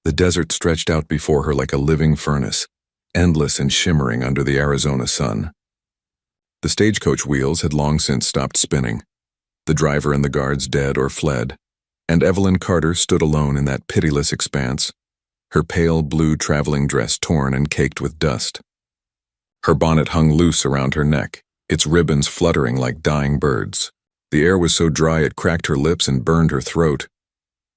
The desert stretched out before her like a living furnace, endless and shimmering under the Arizona sun. The stagecoach wheels had long since stopped spinning, the driver and the guards dead or fled, and Evelyn Carter stood alone in that pitiless expanse, her pale blue traveling dress torn and caked with dust. Her bonnet hung loose around her neck, its ribbons fluttering like dying birds. The air was so dry it cracked her lips and burned her throat.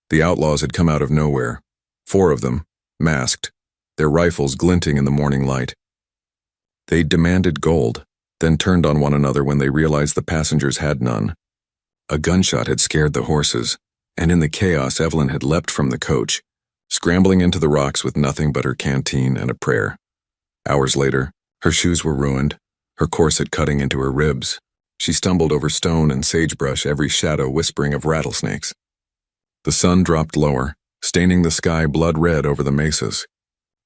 The outlaws had come out of nowhere, 4 of them, masked, their rifles glinting in the morning light. They demanded gold, then turned on one another when they realized the passengers had none. A gunshot had scared the horses, and in the chaos Evelyn had leapt from the coach, scrambling into the rocks with nothing but her canteen and a prayer. Hours later, her shoes were ruined, her corset cutting into her ribs. She stumbled over stone and sagebrush, every shadow whispering of rattlesnakes. The sun dropped lower, staining the sky blood red over the mesas.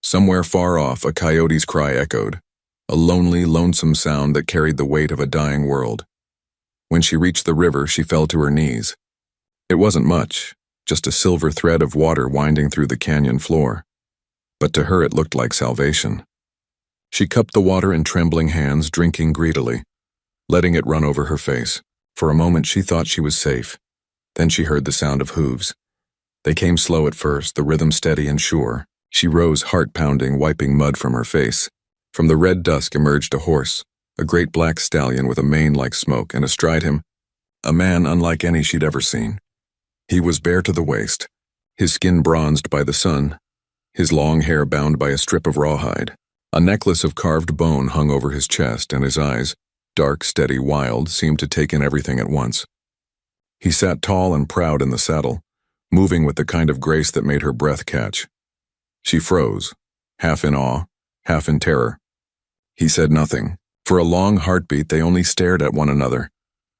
Somewhere far off, a coyote's cry echoed, a lonely, lonesome sound that carried the weight of a dying world. When she reached the river, she fell to her knees. It wasn't much, just a silver thread of water winding through the canyon floor. But to her it looked like salvation. She cupped the water in trembling hands, drinking greedily, letting it run over her face. For a moment she thought she was safe. Then she heard the sound of hooves. They came slow at first, the rhythm steady and sure. She rose, heart-pounding, wiping mud from her face. From the red dusk emerged a horse, a great black stallion with a mane like smoke, and astride him, a man unlike any she'd ever seen. He was bare to the waist, his skin bronzed by the sun, his long hair bound by a strip of rawhide. A necklace of carved bone hung over his chest, and his eyes, dark, steady, wild, seemed to take in everything at once. He sat tall and proud in the saddle, moving with the kind of grace that made her breath catch. She froze, half in awe, half in terror. He said nothing. For a long heartbeat they only stared at one another,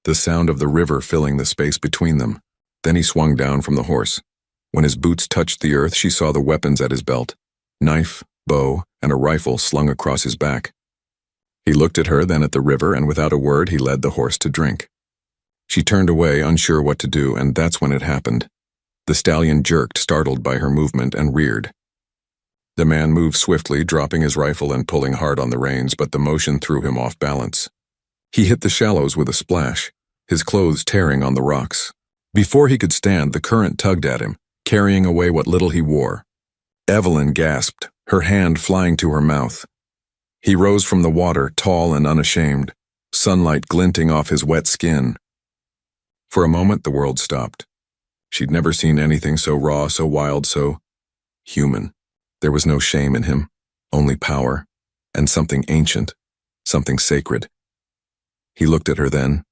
the sound of the river filling the space between them. Then he swung down from the horse. When his boots touched the earth, she saw the weapons at his belt, knife, bow, and a rifle slung across his back. He looked at her, then at the river, and without a word he led the horse to drink. She turned away, unsure what to do, and that's when it happened. The stallion jerked, startled by her movement, and reared. The man moved swiftly, dropping his rifle and pulling hard on the reins, but the motion threw him off balance. He hit the shallows with a splash, his clothes tearing on the rocks. Before he could stand, the current tugged at him, carrying away what little he wore. Evelyn gasped, her hand flying to her mouth. He rose from the water, tall and unashamed, sunlight glinting off his wet skin. For a moment the world stopped. She'd never seen anything so raw, so wild, so human. There was no shame in him, only power, and something ancient, something sacred. He looked at her then,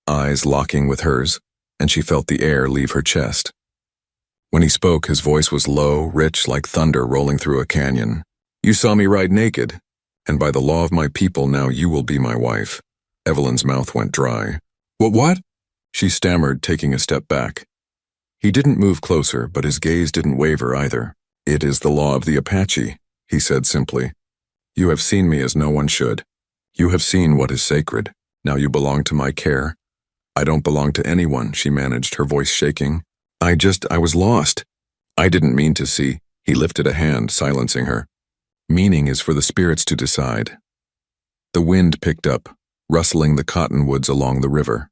eyes locking with hers, and she felt the air leave her chest. When he spoke, his voice was low, rich, like thunder rolling through a canyon. "You saw me ride naked, and by the law of my people now you will be my wife." Evelyn's mouth went dry. What? She stammered, taking a step back. He didn't move closer, but his gaze didn't waver either. "It is the law of the Apache," he said simply. "You have seen me as no one should. You have seen what is sacred. Now you belong to my care." "I don't belong to anyone," she managed, her voice shaking. I was lost. I didn't mean to see." He lifted a hand, silencing her. "Meaning is for the spirits to decide." The wind picked up, rustling the cottonwoods along the river.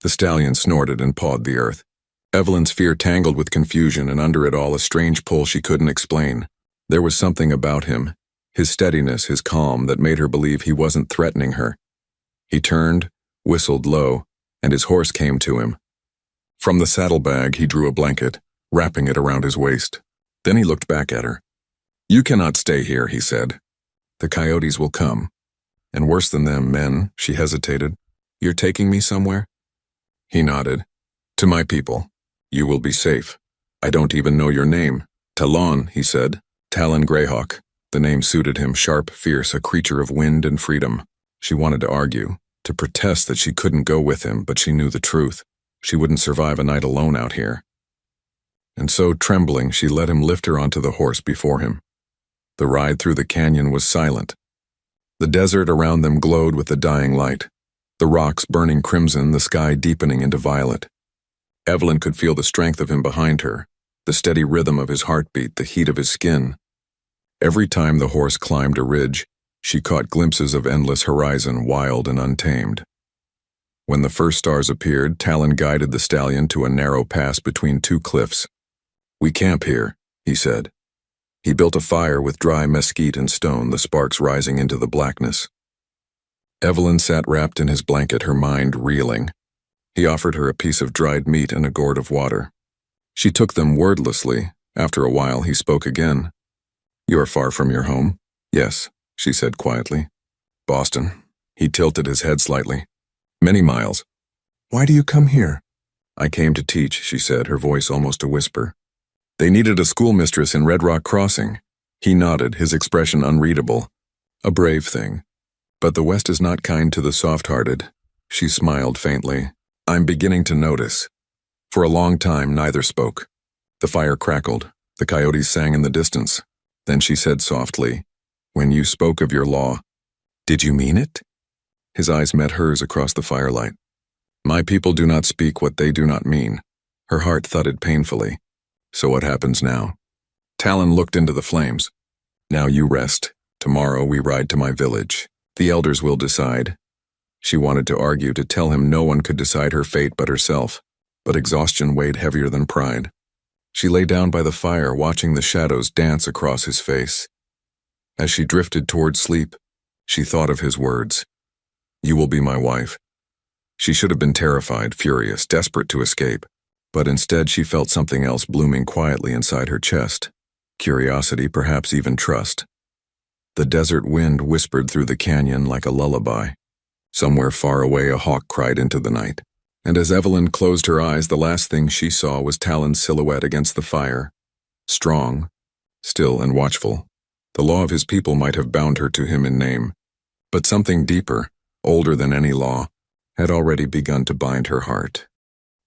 The stallion snorted and pawed the earth. Evelyn's fear tangled with confusion, and under it all a strange pull she couldn't explain. There was something about him, his steadiness, his calm, that made her believe he wasn't threatening her. He turned, whistled low, and his horse came to him. From the saddlebag he drew a blanket, wrapping it around his waist. Then he looked back at her. "You cannot stay here," he said. "The coyotes will come. And worse than them, men," she hesitated. "You're taking me somewhere?" He nodded. "To my people. You will be safe. I don't even know your name." "Talon," he said. Talon Greyhawk. The name suited him, sharp, fierce, a creature of wind and freedom. She wanted to argue, to protest that she couldn't go with him, but she knew the truth. She wouldn't survive a night alone out here. And so, trembling, she let him lift her onto the horse before him. The ride through the canyon was silent. The desert around them glowed with the dying light, the rocks burning crimson, the sky deepening into violet. Evelyn could feel the strength of him behind her, the steady rhythm of his heartbeat, the heat of his skin. Every time the horse climbed a ridge, she caught glimpses of endless horizon, wild and untamed. When the first stars appeared, Talon guided the stallion to a narrow pass between two cliffs. "We camp here," he said. He built a fire with dry mesquite and stone, the sparks rising into the blackness. Evelyn sat wrapped in his blanket, her mind reeling. He offered her a piece of dried meat and a gourd of water. She took them wordlessly. After a while, he spoke again. "You are far from your home?" "Yes," she said quietly. "Boston." He tilted his head slightly. "Many miles." "Why do you come here?" "I came to teach," she said, her voice almost a whisper. "They needed a schoolmistress in Red Rock Crossing." He nodded, his expression unreadable. "A brave thing. But the West is not kind to the soft-hearted." She smiled faintly. "I'm beginning to notice." For a long time, neither spoke. The fire crackled. The coyotes sang in the distance. Then she said softly, "When you spoke of your law, did you mean it?" His eyes met hers across the firelight. "My people do not speak what they do not mean." Her heart thudded painfully. "So what happens now?" Talon looked into the flames. "Now you rest. Tomorrow we ride to my village. The elders will decide." She wanted to argue, to tell him no one could decide her fate but herself, but exhaustion weighed heavier than pride. She lay down by the fire, watching the shadows dance across his face. As she drifted toward sleep, she thought of his words. "You will be my wife." She should have been terrified, furious, desperate to escape, but instead she felt something else blooming quietly inside her chest. Curiosity, perhaps even trust. The desert wind whispered through the canyon like a lullaby. Somewhere far away, a hawk cried into the night. And as Evelyn closed her eyes, the last thing she saw was Talon's silhouette against the fire. Strong, still and watchful. The law of his people might have bound her to him in name, but something deeper, older than any law, had already begun to bind her heart.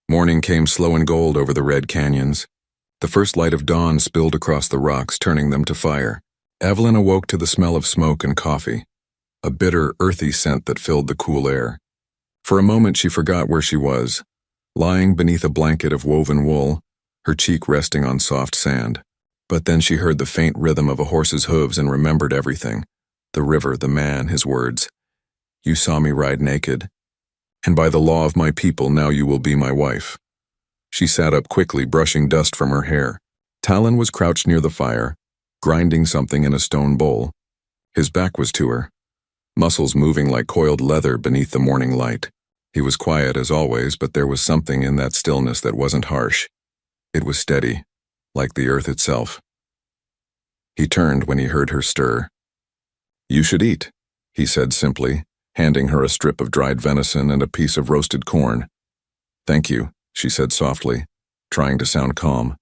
Morning came slow and gold over the red canyons. The first light of dawn spilled across the rocks, turning them to fire. Evelyn awoke to the smell of smoke and coffee, a bitter, earthy scent that filled the cool air. For a moment she forgot where she was, lying beneath a blanket of woven wool, her cheek resting on soft sand. But then she heard the faint rhythm of a horse's hooves and remembered everything. The river, the man, his words. "You saw me ride naked, and by the law of my people now you will be my wife." She sat up quickly, brushing dust from her hair. Talon was crouched near the fire, grinding something in a stone bowl. His back was to her, muscles moving like coiled leather beneath the morning light. He was quiet as always, but there was something in that stillness that wasn't harsh. It was steady, like the earth itself. He turned when he heard her stir. "You should eat," he said simply, handing her a strip of dried venison and a piece of roasted corn. "Thank you," she said softly, trying to sound calm.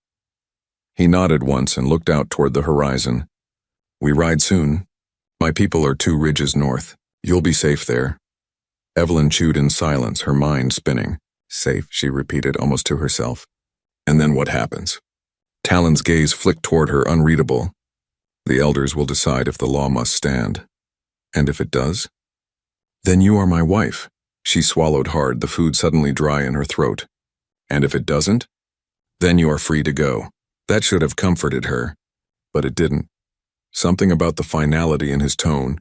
He nodded once and looked out toward the horizon. "We ride soon. My people are 2 ridges north. You'll be safe there." Evelyn chewed in silence, her mind spinning. "Safe," she repeated almost to herself. "And then what happens?" Talon's gaze flicked toward her, unreadable. "The elders will decide if the law must stand. And if it does? Then you are my wife." She swallowed hard, the food suddenly dry in her throat. "And if it doesn't? Then you are free to go." That should have comforted her, but it didn't. Something about the finality in his tone,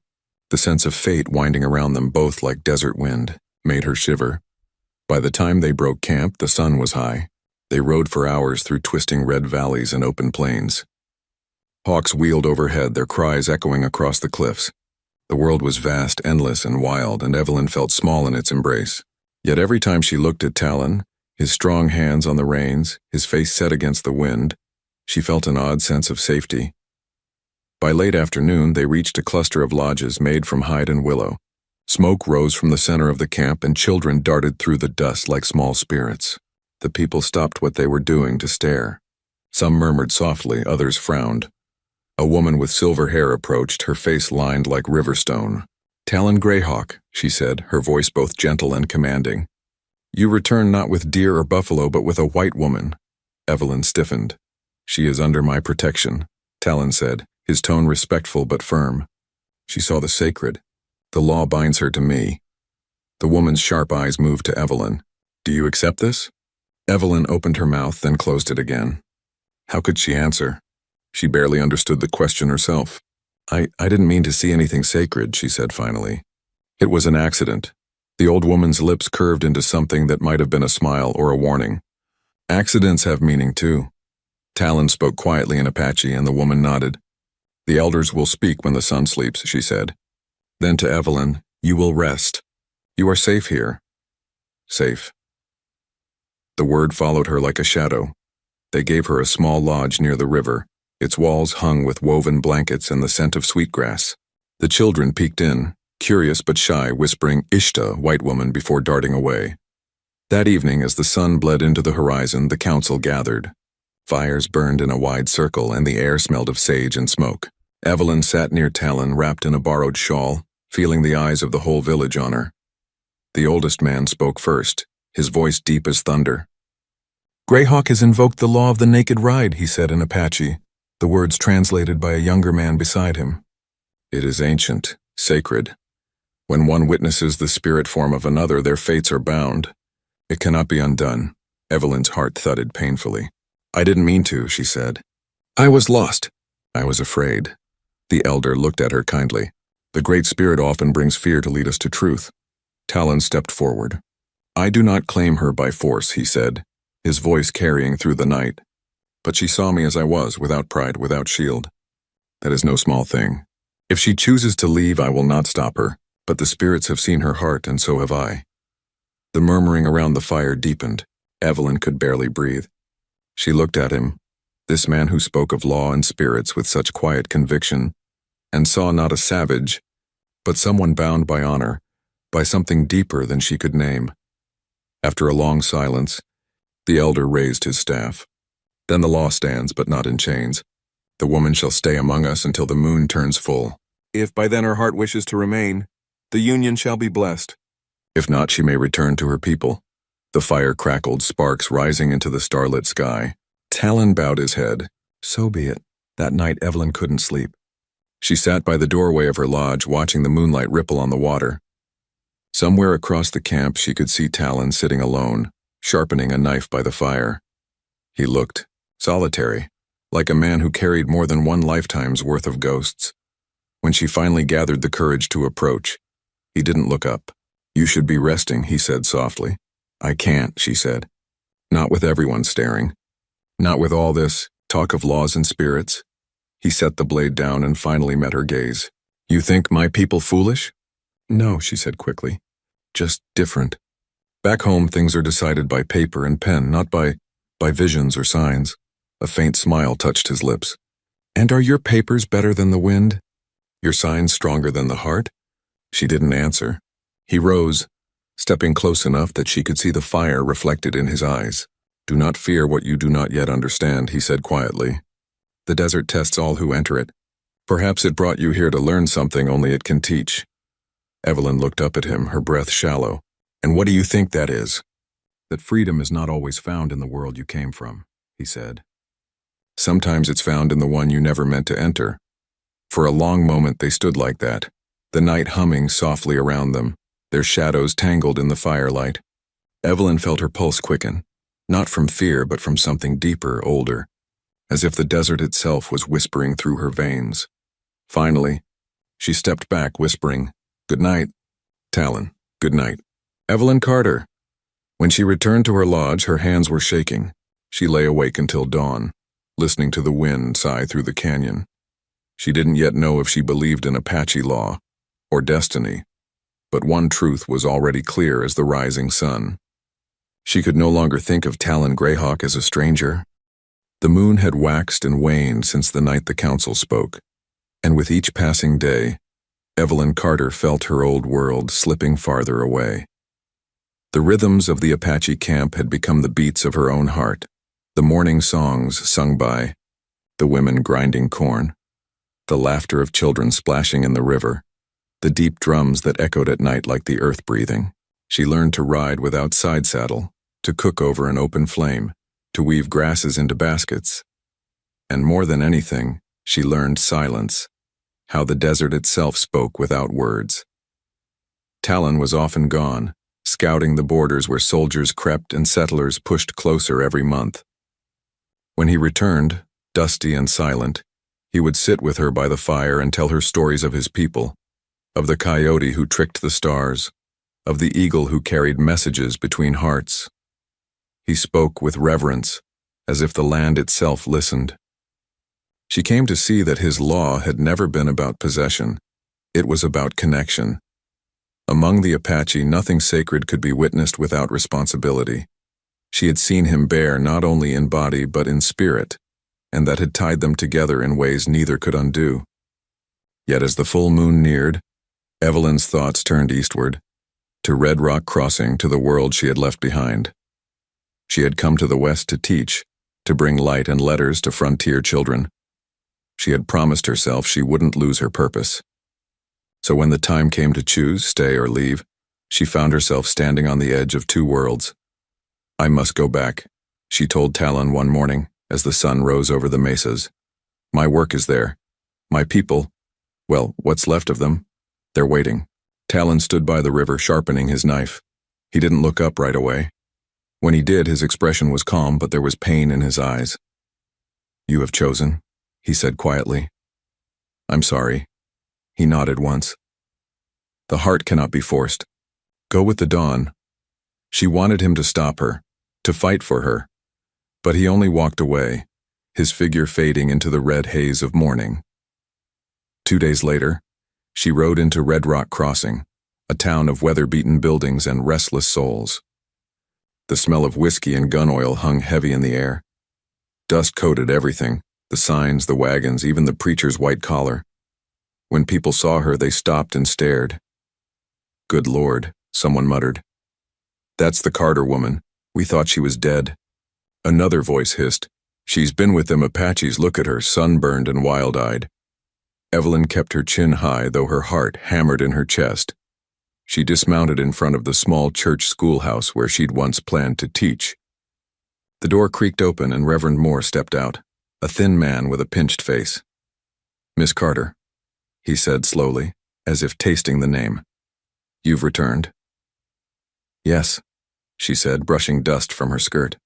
the sense of fate winding around them both like desert wind, made her shiver. By the time they broke camp, the sun was high. They rode for hours through twisting red valleys and open plains. Hawks wheeled overhead, their cries echoing across the cliffs. The world was vast, endless, and wild, and Evelyn felt small in its embrace. Yet every time she looked at Talon, his strong hands on the reins, his face set against the wind, she felt an odd sense of safety. By late afternoon, they reached a cluster of lodges made from hide and willow. Smoke rose from the center of the camp, and children darted through the dust like small spirits. The people stopped what they were doing to stare. Some murmured softly, others frowned. A woman with silver hair approached, her face lined like river stone. "Talon Greyhawk," she said, her voice both gentle and commanding. "You return not with deer or buffalo, but with a white woman." Evelyn stiffened. "She is under my protection," Talon said, his tone respectful but firm. She saw the sacred. "The law binds her to me." The woman's sharp eyes moved to Evelyn. "Do you accept this?" Evelyn opened her mouth, then closed it again. How could she answer? She barely understood the question herself. I didn't mean to see anything sacred, she said finally. It was an accident. The old woman's lips curved into something that might have been a smile or a warning. Accidents have meaning too. Talon spoke quietly in Apache and the woman nodded. The elders will speak when the sun sleeps, she said. Then to Evelyn, you will rest. You are safe here. Safe. The word followed her like a shadow. They gave her a small lodge near the river, its walls hung with woven blankets and the scent of sweetgrass. The children peeked in, curious but shy, whispering Ishta, white woman, before darting away. That evening, as the sun bled into the horizon, the council gathered. Fires burned in a wide circle and the air smelled of sage and smoke. Evelyn sat near Talon, wrapped in a borrowed shawl, feeling the eyes of the whole village on her. The oldest man spoke first, his voice deep as thunder. Greyhawk has invoked the law of the naked ride, he said in Apache, the words translated by a younger man beside him. It is ancient, sacred. When one witnesses the spirit form of another, their fates are bound. It cannot be undone. Evelyn's heart thudded painfully. I didn't mean to, she said. I was lost. I was afraid. The elder looked at her kindly. The Great Spirit often brings fear to lead us to truth. Talon stepped forward. I do not claim her by force, he said, his voice carrying through the night. But she saw me as I was, without pride, without shield. That is no small thing. If she chooses to leave, I will not stop her, but the spirits have seen her heart, and so have I. The murmuring around the fire deepened. Evelyn could barely breathe. She looked at him, this man who spoke of law and spirits with such quiet conviction, and saw not a savage, but someone bound by honor, by something deeper than she could name. After a long silence, the elder raised his staff. Then the law stands, but not in chains. The woman shall stay among us until the moon turns full. If by then her heart wishes to remain, the union shall be blessed. If not, she may return to her people. The fire crackled, sparks rising into the starlit sky. Talon bowed his head. So be it. That night Evelyn couldn't sleep. She sat by the doorway of her lodge, watching the moonlight ripple on the water. Somewhere across the camp she could see Talon sitting alone, sharpening a knife by the fire. He looked solitary, like a man who carried more than one lifetime's worth of ghosts. When she finally gathered the courage to approach, he didn't look up. You should be resting, he said softly. I can't, she said. Not with everyone staring. Not with all this talk of laws and spirits. He set the blade down and finally met her gaze. You think my people foolish? No, she said quickly. Just different. Back home, things are decided by paper and pen, not by visions or signs. A faint smile touched his lips. And are your papers better than the wind? Your signs stronger than the heart? She didn't answer. He rose, stepping close enough that she could see the fire reflected in his eyes. Do not fear what you do not yet understand, he said quietly. The desert tests all who enter it. Perhaps it brought you here to learn something only it can teach. Evelyn looked up at him, her breath shallow. And what do you think that is? That freedom is not always found in the world you came from, he said. Sometimes it's found in the one you never meant to enter. For a long moment they stood like that, the night humming softly around them, their shadows tangled in the firelight. Evelyn felt her pulse quicken, not from fear but from something deeper, older, as if the desert itself was whispering through her veins. Finally, she stepped back, whispering, Good night, Talon, good night. Evelyn Carter. When she returned to her lodge, her hands were shaking. She lay awake until dawn, listening to the wind sigh through the canyon. She didn't yet know if she believed in Apache law or destiny, but one truth was already clear as the rising sun. She could no longer think of Talon Greyhawk as a stranger. The moon had waxed and waned since the night the council spoke, and with each passing day, Evelyn Carter felt her old world slipping farther away. The rhythms of the Apache camp had become the beats of her own heart, the morning songs sung by the women grinding corn, the laughter of children splashing in the river, the deep drums that echoed at night like the earth breathing. She learned to ride without side saddle, to cook over an open flame, to weave grasses into baskets. And more than anything, she learned silence, how the desert itself spoke without words. Talon was often gone, scouting the borders where soldiers crept and settlers pushed closer every month. When he returned, dusty and silent, he would sit with her by the fire and tell her stories of his people, of the coyote who tricked the stars, of the eagle who carried messages between hearts. He spoke with reverence, as if the land itself listened. She came to see that his law had never been about possession. It was about connection. Among the Apache, nothing sacred could be witnessed without responsibility. She had seen him bear not only in body but in spirit, and that had tied them together in ways neither could undo. Yet as the full moon neared, Evelyn's thoughts turned eastward, to Red Rock Crossing, to the world she had left behind. She had come to the West to teach, to bring light and letters to frontier children. She had promised herself she wouldn't lose her purpose. So when the time came to choose, stay or leave, she found herself standing on the edge of two worlds. "I must go back," she told Talon one morning as the sun rose over the mesas. "My work is there. My people, well, what's left of them, they're waiting." Talon stood by the river, sharpening his knife. He didn't look up right away. When he did, his expression was calm, but there was pain in his eyes. "You have chosen," he said quietly. "I'm sorry." He nodded once. "The heart cannot be forced. Go with the dawn." She wanted him to stop her, to fight for her, but he only walked away, his figure fading into the red haze of morning. 2 days later, she rode into Red Rock Crossing, a town of weather-beaten buildings and restless souls. The smell of whiskey and gun oil hung heavy in the air. Dust coated everything, the signs, the wagons, even the preacher's white collar. When people saw her, they stopped and stared. "Good Lord," someone muttered. "That's the Carter woman. We thought she was dead." Another voice hissed, "She's been with them Apaches. Look at her, sunburned and wild-eyed." Evelyn kept her chin high, though her heart hammered in her chest. She dismounted in front of the small church schoolhouse where she'd once planned to teach. The door creaked open and Reverend Moore stepped out, a thin man with a pinched face. "Miss Carter," he said slowly, as if tasting the name. "You've returned." "Yes," she said, brushing dust from her skirt.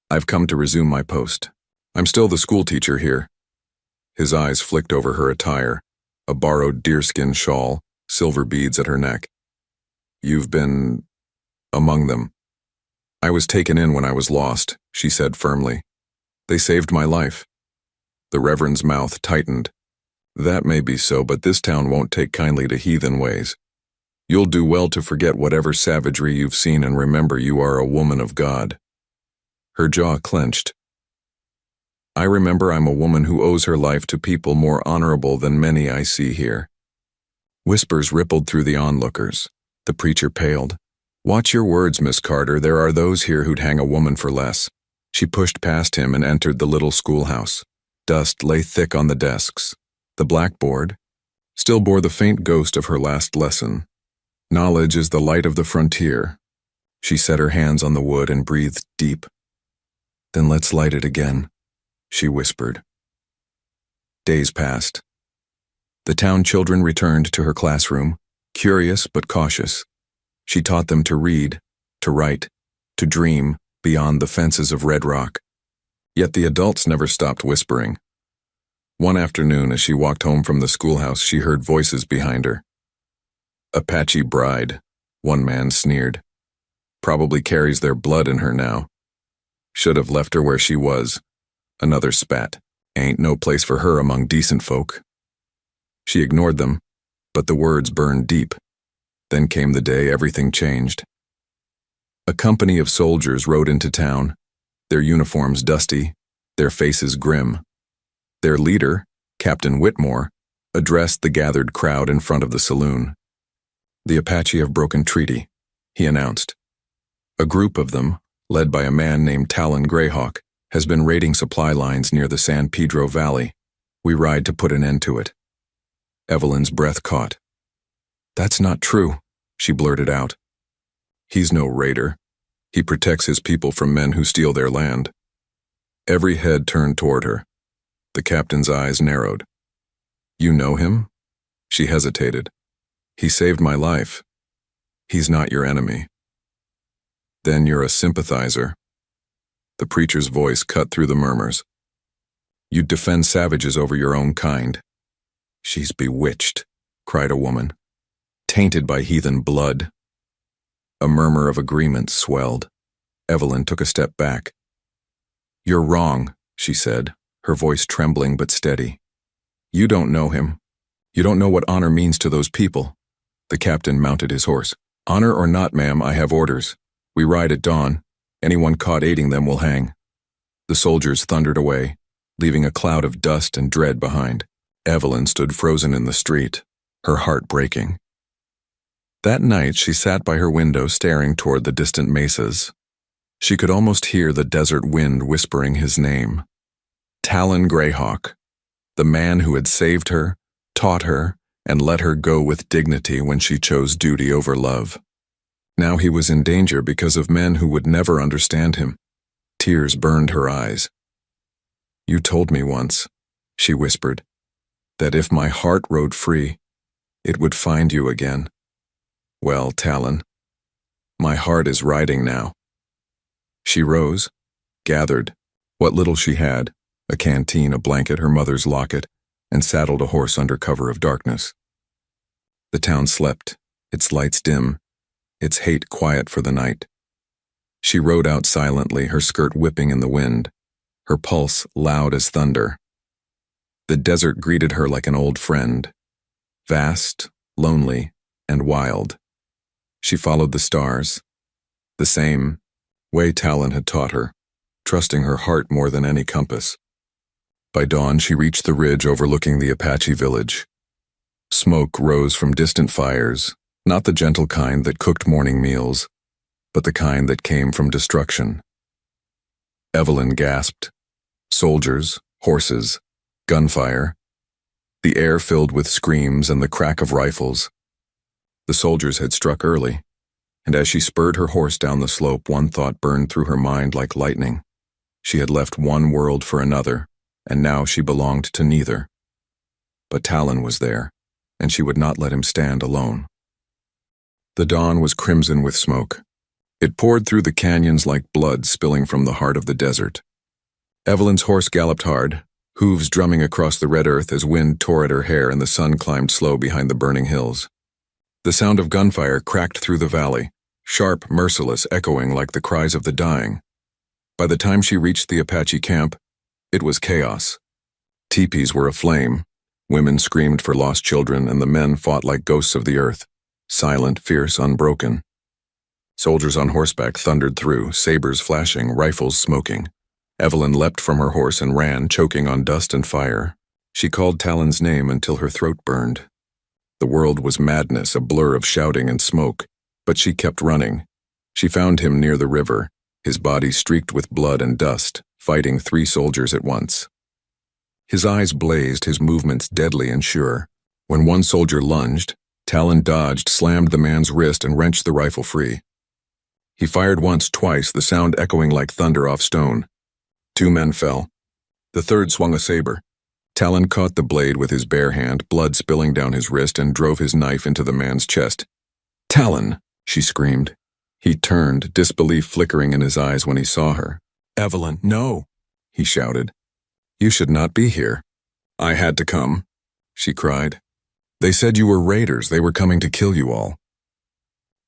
"I've come to resume my post. I'm still the schoolteacher here." His eyes flicked over her attire, a borrowed deerskin shawl, silver beads at her neck. "You've been among them." "I was taken in when I was lost," she said firmly. "They saved my life." The Reverend's mouth tightened. "That may be so, but this town won't take kindly to heathen ways. You'll do well to forget whatever savagery you've seen and remember you are a woman of God." Her jaw clenched. "I remember I'm a woman who owes her life to people more honorable than many I see here." Whispers rippled through the onlookers. The preacher paled. "Watch your words, Miss Carter. There are those here who'd hang a woman for less." She pushed past him and entered the little schoolhouse. Dust lay thick on the desks. The blackboard still bore the faint ghost of her last lesson. "Knowledge is the light of the frontier." She set her hands on the wood and breathed deep. "Then let's light it again," she whispered. Days passed. The town children returned to her classroom, curious but cautious. She taught them to read, to write, to dream beyond the fences of Red Rock. Yet the adults never stopped whispering. One afternoon, as she walked home from the schoolhouse, she heard voices behind her. "Apache bride," one man sneered. "Probably carries their blood in her now. Should have left her where she was," another spat. "Ain't no place for her among decent folk." She ignored them, but the words burned deep. Then came the day everything changed. A company of soldiers rode into town, their uniforms dusty, their faces grim. Their leader, Captain Whitmore, addressed the gathered crowd in front of the saloon. "The Apache have broken treaty," he announced. "A group of them, led by a man named Talon Greyhawk, has been raiding supply lines near the San Pedro Valley. We ride to put an end to it." Evelyn's breath caught. "That's not true," she blurted out. "He's no raider. He protects his people from men who steal their land." Every head turned toward her. The captain's eyes narrowed. "You know him?" She hesitated. "He saved my life." "He's not your enemy." "Then you're a sympathizer." The preacher's voice cut through the murmurs. "You'd defend savages over your own kind." "She's bewitched," cried a woman. "Tainted by heathen blood." A murmur of agreement swelled. Evelyn took a step back. "You're wrong," she said, her voice trembling but steady. "You don't know him. You don't know what honor means to those people." The captain mounted his horse. "Honor or not, ma'am, I have orders. We ride at dawn. Anyone caught aiding them will hang." The soldiers thundered away, leaving a cloud of dust and dread behind. Evelyn stood frozen in the street, her heart breaking. That night she sat by her window staring toward the distant mesas. She could almost hear the desert wind whispering his name. Talon Greyhawk, the man who had saved her, taught her, and let her go with dignity when she chose duty over love. Now he was in danger because of men who would never understand him. Tears burned her eyes. "You told me once," she whispered, "that if my heart rode free, it would find you again. Well, Talon, my heart is riding now." She rose, gathered what little she had, a canteen, a blanket, her mother's locket, and saddled a horse under cover of darkness. The town slept, its lights dim, its hate quiet for the night. She rode out silently, her skirt whipping in the wind, her pulse loud as thunder. The desert greeted her like an old friend, vast, lonely, and wild. She followed the stars, the same way Talon had taught her, trusting her heart more than any compass. By dawn, she reached the ridge overlooking the Apache village. Smoke rose from distant fires, not the gentle kind that cooked morning meals, but the kind that came from destruction. Evelyn gasped. Soldiers, horses, gunfire. The air filled with screams and the crack of rifles. The soldiers had struck early, and as she spurred her horse down the slope, one thought burned through her mind like lightning. She had left one world for another, and now she belonged to neither. But Talon was there, and she would not let him stand alone. The dawn was crimson with smoke. It poured through the canyons like blood spilling from the heart of the desert. Evelyn's horse galloped hard, hooves drumming across the red earth as wind tore at her hair and the sun climbed slow behind the burning hills. The sound of gunfire cracked through the valley, sharp, merciless, echoing like the cries of the dying. By the time she reached the Apache camp, it was chaos. Teepees were aflame, women screamed for lost children, and the men fought like ghosts of the earth, silent, fierce, unbroken. Soldiers on horseback thundered through, sabers flashing, rifles smoking. Evelyn leapt from her horse and ran, choking on dust and fire. She called Talon's name until her throat burned. The world was madness, a blur of shouting and smoke, but she kept running. She found him near the river, his body streaked with blood and dust, fighting 3 soldiers at once. His eyes blazed, his movements deadly and sure. When one soldier lunged, Talon dodged, slammed the man's wrist, and wrenched the rifle free. He fired once, twice, the sound echoing like thunder off stone. 2 men fell. The third swung a saber. Talon caught the blade with his bare hand, blood spilling down his wrist, and drove his knife into the man's chest. "Talon!" she screamed. He turned, disbelief flickering in his eyes when he saw her. "Evelyn, no!" he shouted. "You should not be here." "I had to come," she cried. "They said you were raiders. They were coming to kill you all."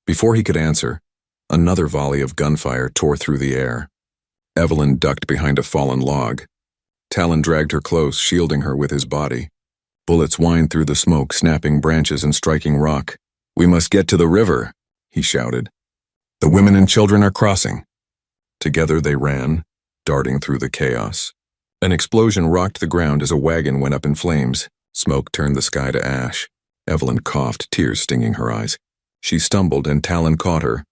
Before he could answer, another volley of gunfire tore through the air. Evelyn ducked behind a fallen log. Talon dragged her close, shielding her with his body. Bullets whined through the smoke, snapping branches and striking rock. "We must get to the river," he shouted. "The women and children are crossing." Together they ran, darting through the chaos. An explosion rocked the ground as a wagon went up in flames. Smoke turned the sky to ash. Evelyn coughed, tears stinging her eyes. She stumbled and Talon caught her,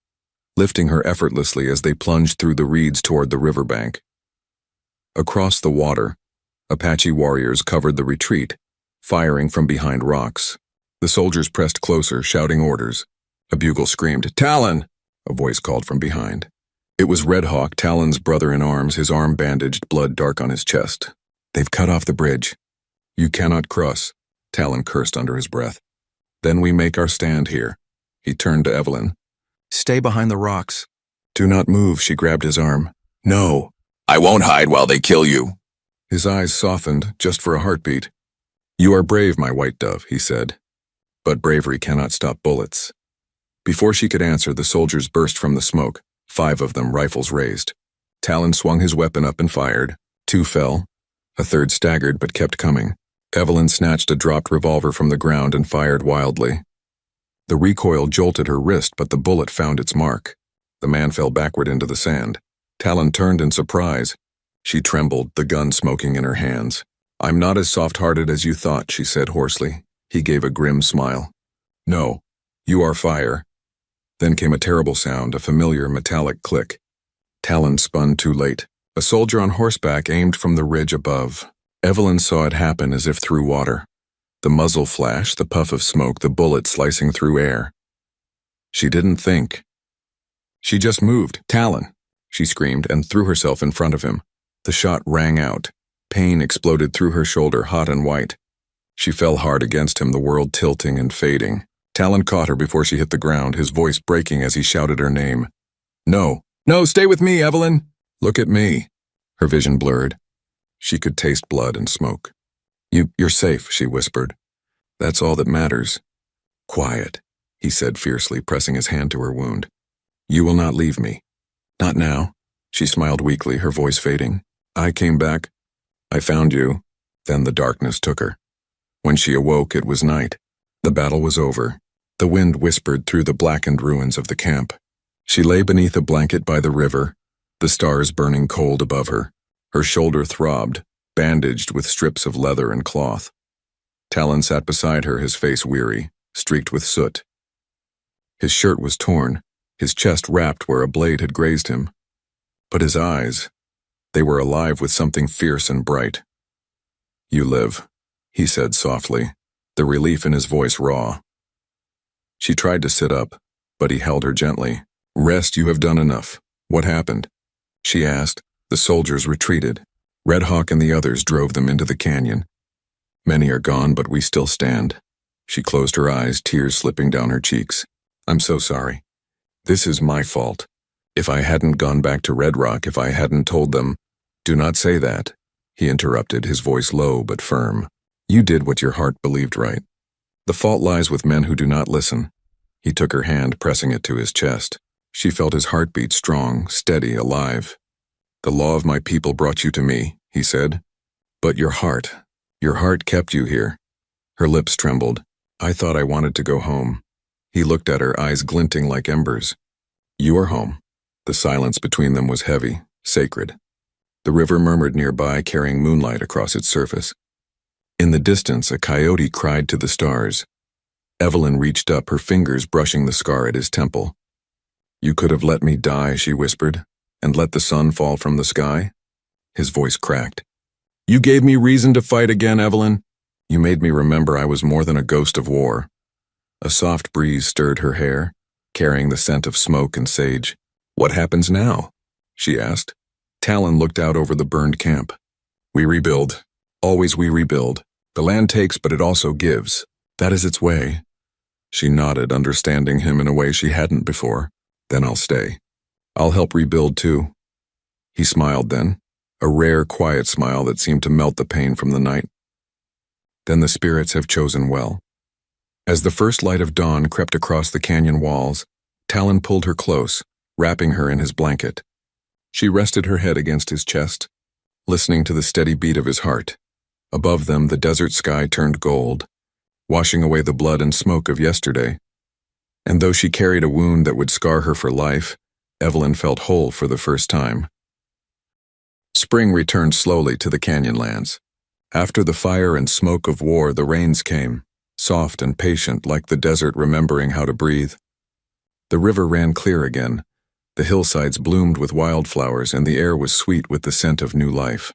lifting her effortlessly as they plunged through the reeds toward the riverbank. Across the water, Apache warriors covered the retreat, firing from behind rocks. The soldiers pressed closer, shouting orders. A bugle screamed, "Talon!" a voice called from behind. It was Red Hawk, Talon's brother in arms, his arm bandaged, blood dark on his chest. "They've cut off the bridge. You cannot cross," Talon cursed under his breath. "Then we make our stand here." He turned to Evelyn. "Stay behind the rocks." "Do not move," she grabbed his arm. "No." I won't hide while they kill you. His eyes softened just for a heartbeat. You are brave, my white dove, he said. But bravery cannot stop bullets. Before she could answer, the soldiers burst from the smoke, 5 of them, rifles raised. Talon swung his weapon up and fired. 2 fell. A third staggered but kept coming. Evelyn snatched a dropped revolver from the ground and fired wildly. The recoil jolted her wrist, but the bullet found its mark. The man fell backward into the sand. Talon turned in surprise. She trembled, the gun smoking in her hands. I'm not as soft-hearted as you thought, she said hoarsely. He gave a grim smile. No, you are fire. Then came a terrible sound, a familiar metallic click. Talon spun too late. A soldier on horseback aimed from the ridge above. Evelyn saw it happen as if through water. The muzzle flash, the puff of smoke, the bullet slicing through air. She didn't think. She just moved. Talon, she screamed and threw herself in front of him. The shot rang out. Pain exploded through her shoulder, hot and white. She fell hard against him, the world tilting and fading. Talon caught her before she hit the ground, his voice breaking as he shouted her name. No, no, stay with me, Evelyn. Look at me. Her vision blurred. She could taste blood and smoke. You're safe, she whispered. That's all that matters. Quiet, he said fiercely, pressing his hand to her wound. You will not leave me. Not now. She smiled weakly, her voice fading. I came back. I found you. Then the darkness took her. When she awoke, it was night. The battle was over. The wind whispered through the blackened ruins of the camp. She lay beneath a blanket by the river, the stars burning cold above her. Her shoulder throbbed, bandaged with strips of leather and cloth. Talon sat beside her, his face weary, streaked with soot. His shirt was torn, his chest wrapped where a blade had grazed him. But his eyes, they were alive with something fierce and bright. You live, he said softly, the relief in his voice raw. She tried to sit up, but he held her gently. Rest, you have done enough. What happened? She asked. The soldiers retreated. Red Hawk and the others drove them into the canyon. Many are gone, but we still stand. She closed her eyes, tears slipping down her cheeks. I'm so sorry. This is my fault. If I hadn't gone back to Red Rock, if I hadn't told them, do not say that, he interrupted, his voice low but firm. You did what your heart believed right. The fault lies with men who do not listen. He took her hand, pressing it to his chest. She felt his heartbeat strong, steady, alive. The law of my people brought you to me, he said. But your heart kept you here. Her lips trembled. I thought I wanted to go home. He looked at her, eyes glinting like embers. You are home. The silence between them was heavy, sacred. The river murmured nearby, carrying moonlight across its surface. In the distance, a coyote cried to the stars. Evelyn reached up, her fingers brushing the scar at his temple. You could have let me die, she whispered, and let the sun fall from the sky. His voice cracked. You gave me reason to fight again, Evelyn. You made me remember I was more than a ghost of war. A soft breeze stirred her hair, carrying the scent of smoke and sage. What happens now? She asked. Talon looked out over the burned camp. We rebuild. Always we rebuild. The land takes, but it also gives. That is its way. She nodded, understanding him in a way she hadn't before. Then I'll stay. I'll help rebuild too. He smiled then, a rare, quiet smile that seemed to melt the pain from the night. Then the spirits have chosen well. As the first light of dawn crept across the canyon walls, Talon pulled her close, wrapping her in his blanket. She rested her head against his chest, listening to the steady beat of his heart. Above them, the desert sky turned gold, washing away the blood and smoke of yesterday. And though she carried a wound that would scar her for life, Evelyn felt whole for the first time. Spring returned slowly to the canyonlands. After the fire and smoke of war, the rains came, soft and patient like the desert remembering how to breathe. The river ran clear again. The hillsides bloomed with wildflowers and the air was sweet with the scent of new life.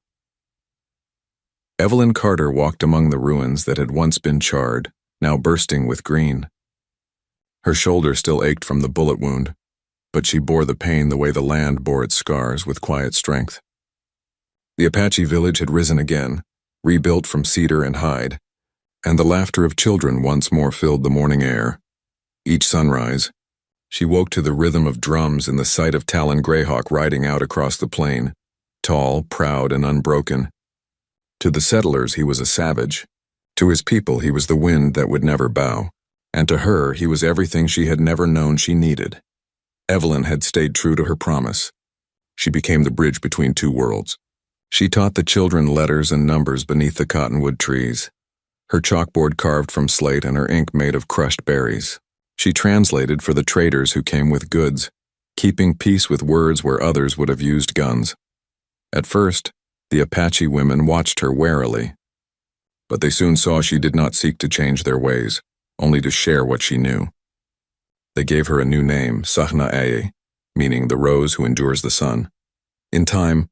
Evelyn Carter walked among the ruins that had once been charred, now bursting with green. Her shoulder still ached from the bullet wound, but she bore the pain the way the land bore its scars with quiet strength. The Apache village had risen again, rebuilt from cedar and hide, and the laughter of children once more filled the morning air. Each sunrise, she woke to the rhythm of drums and the sight of Talon Greyhawk riding out across the plain. tall, proud, and unbroken. To the settlers, he was a savage. To his people, he was the wind that would never bow. And to her, he was everything she had never known she needed. Evelyn had stayed true to her promise. She became the bridge between two worlds. She taught the children letters and numbers beneath the cottonwood trees, her chalkboard carved from slate and her ink made of crushed berries. She translated for the traders who came with goods, keeping peace with words where others would have used guns. At first, the Apache women watched her warily, but they soon saw she did not seek to change their ways, only to share what she knew. They gave her a new name, Sahna'aye, meaning the rose who endures the sun. In time,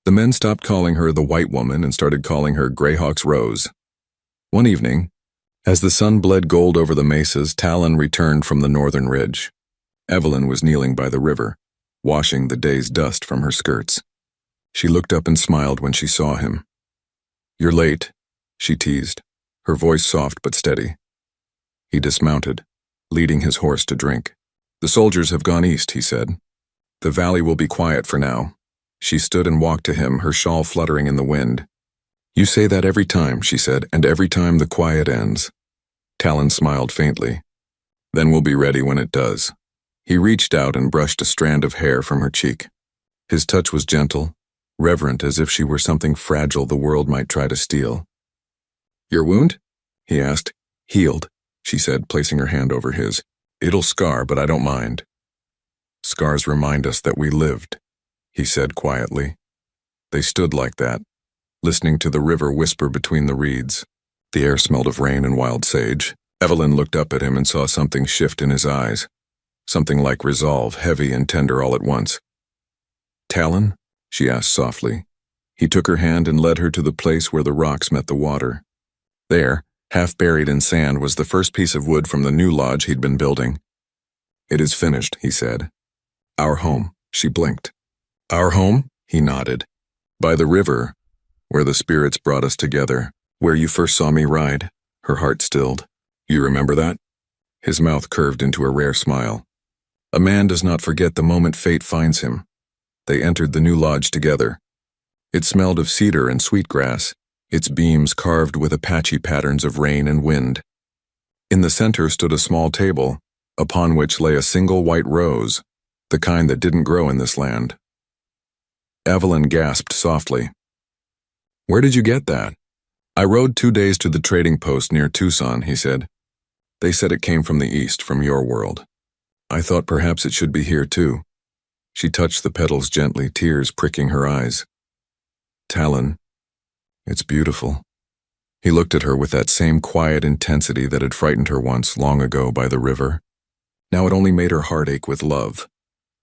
the men stopped calling her the white woman and started calling her Greyhawk's Rose. One evening, as the sun bled gold over the mesas, Talon returned from the northern ridge. Evelyn was kneeling by the river, washing the day's dust from her skirts. She looked up and smiled when she saw him. "You're late," she teased, her voice soft but steady. He dismounted, leading his horse to drink. "The soldiers have gone east," he said. "The valley will be quiet for now." She stood and walked to him, her shawl fluttering in the wind. "You say that every time," she said, "and every time the quiet ends." Talon smiled faintly. "Then we'll be ready when it does." He reached out and brushed a strand of hair from her cheek. His touch was gentle, reverent, as if she were something fragile the world might try to steal. "Your wound?" he asked. "Healed," she said, placing her hand over his. "It'll scar, but I don't mind." "Scars remind us that we lived," he said quietly. They stood like that, listening to the river whisper between the reeds. The air smelled of rain and wild sage. Evelyn looked up at him and saw something shift in his eyes, something like resolve, heavy and tender all at once. "Talon?" she asked softly. He took her hand and led her to the place where the rocks met the water. There, half buried in sand, was the first piece of wood from the new lodge he'd been building. "It is finished," he said. "Our home," she blinked. "Our home?" he nodded. "By the river, where the spirits brought us together, where you first saw me ride." Her heart stilled. "You remember that?" His mouth curved into a rare smile. "A man does not forget the moment fate finds him." They entered the new lodge together. It smelled of cedar and sweetgrass, its beams carved with Apache patterns of rain and wind. In the center stood a small table, upon which lay a single white rose, the kind that didn't grow in this land. Evelyn gasped softly. "Where did you get that?" "I rode 2 days to the trading post near Tucson," he said. "They said it came from the east, from your world. I thought perhaps it should be here too." She touched the petals gently, tears pricking her eyes. "Talon, it's beautiful." He looked at her with that same quiet intensity that had frightened her once, long ago, by the river. Now it only made her heart ache with love.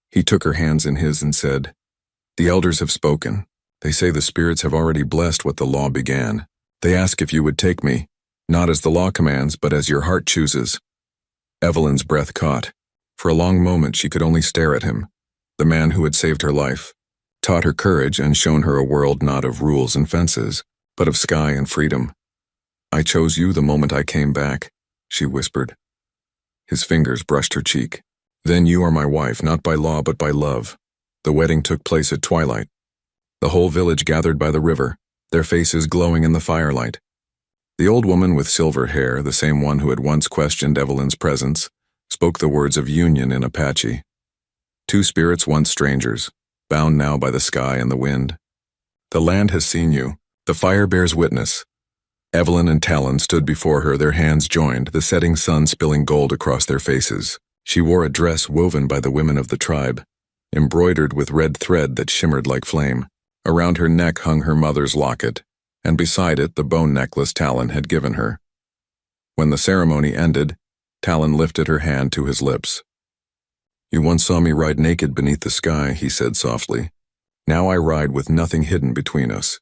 He took her hands in his and said, "The elders have spoken. They say the spirits have already blessed what the law began. They ask if you would take me, not as the law commands, but as your heart chooses." Evelyn's breath caught. For a long moment she could only stare at him, the man who had saved her life, taught her courage and shown her a world not of rules and fences, but of sky and freedom. "I chose you the moment I came back," she whispered. His fingers brushed her cheek. "Then you are my wife, not by law but by love." The wedding took place at twilight. The whole village gathered by the river, their faces glowing in the firelight. The old woman with silver hair, the same one who had once questioned Evelyn's presence, spoke the words of union in Apache. Two spirits once strangers, bound now by the sky and the wind. "The land has seen you. The fire bears witness." Evelyn and Talon stood before her, their hands joined, the setting sun spilling gold across their faces. She wore a dress woven by the women of the tribe, embroidered with red thread that shimmered like flame. Around her neck hung her mother's locket, and beside it the bone necklace Talon had given her. When the ceremony ended, Talon lifted her hand to his lips. "You once saw me ride naked beneath the sky," he said softly. "Now I ride with nothing hidden between us."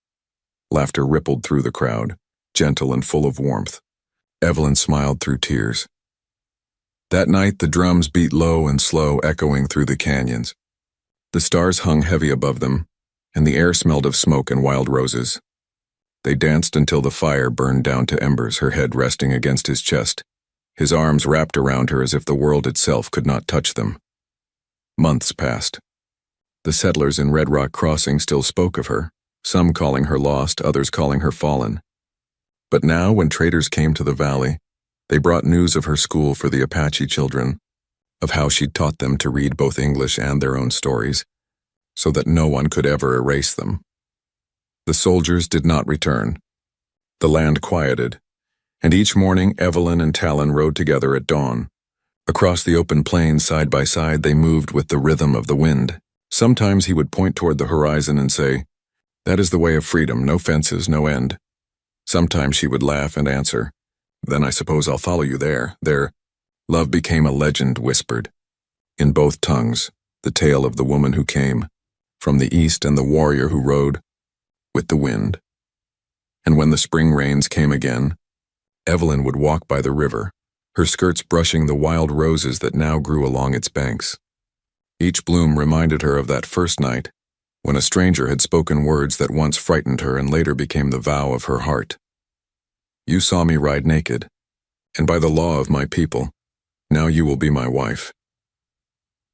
Laughter rippled through the crowd, gentle and full of warmth. Evelyn smiled through tears. That night the drums beat low and slow, echoing through the canyons. The stars hung heavy above them, and the air smelled of smoke and wild roses. They danced until the fire burned down to embers, her head resting against his chest, his arms wrapped around her as if the world itself could not touch them. Months passed. The settlers in Red Rock Crossing still spoke of her, some calling her lost, others calling her fallen. But now, when traders came to the valley, they brought news of her school for the Apache children, of how she'd taught them to read both English and their own stories, so that no one could ever erase them. The soldiers did not return. The land quieted, and each morning Evelyn and Talon rode together at dawn. Across the open plains side by side they moved with the rhythm of the wind. Sometimes he would point toward the horizon and say, "That is the way of freedom, no fences, no end." Sometimes she would laugh and answer, "Then I suppose I'll follow you there." Love became a legend whispered. In both tongues, the tale of the woman who came from the east and the warrior who rode with the wind. And when the spring rains came again, Evelyn would walk by the river, her skirts brushing the wild roses that now grew along its banks. Each bloom reminded her of that first night, when a stranger had spoken words that once frightened her and later became the vow of her heart. "You saw me ride naked, and by the law of my people, now you will be my wife."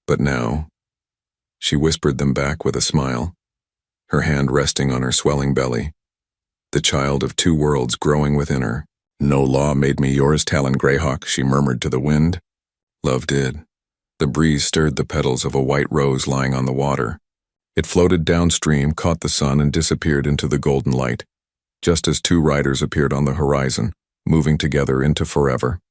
But now, she whispered them back with a smile, her hand resting on her swelling belly, the child of two worlds growing within her. "No law made me yours, Talon Greyhawk," she murmured to the wind. Love did. The breeze stirred the petals of a white rose lying on the water. It floated downstream, caught the sun, and disappeared into the golden light, just as two riders appeared on the horizon, moving together into forever.